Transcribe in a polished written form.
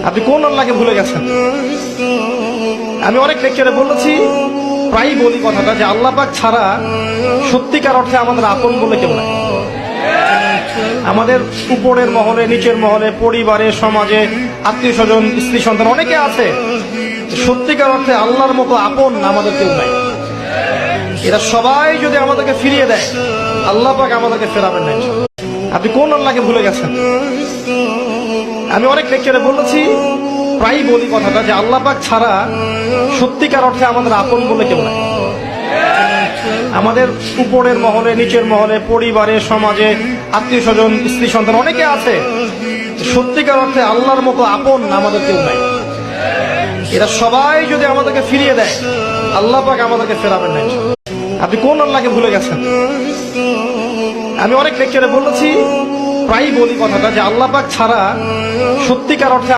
আপনি কোন আল্লাহকে ভুলে গেছেন? আমি অনেক লেকচারে বলেছি, প্রায়ই বলি কথাটা যে আল্লাহ পাক ছাড়া সত্যিকার অর্থে আমাদের আপন বলে কেউ নাই। আমাদের উপরের মহলে, নিচের মহলে, পরিবারে, সমাজে, আত্মীয় স্বজন, স্ত্রী সন্তান অনেকে আছে, সত্যিকার অর্থে আল্লাহর মতো আপন আমাদের কেউ নাই। এরা সবাই যদি আমাদেরকে ফিরিয়ে দেয়, আল্লাহ পাক আমাদেরকে ফেরাবেন না। আপনি কোন আল্লাহকে ভুলে গেছেন? আমি অনেক লেকচারে বলেছি, প্রায়ই বলি কথাটা যে আল্লাহ পাক ছাড়া সত্যিকার অর্থে আমাদের আপন বলে কেউ নাই। আমাদের উপরের মহলে, নিচের মহলে, পরিবারে, সমাজে, আত্মীয় স্বজন, স্ত্রী সন্তান অনেকে আছে, সত্যিকার অর্থে আল্লাহর মতো আপন আমাদের কেউ নাই। এরা সবাই যদি আমাদেরকে ফিরিয়ে দেয়, আল্লাহ পাক আমাদেরকে ফেরাবেন না। আপনি কোন আল্লাহকে ভুলে গেছেন? আমি অনেক লেকচারে বলেছি, প্রায়ই বলি কথাটা যে আল্লাহ পাক ছাড়া সত্যিকার অর্থে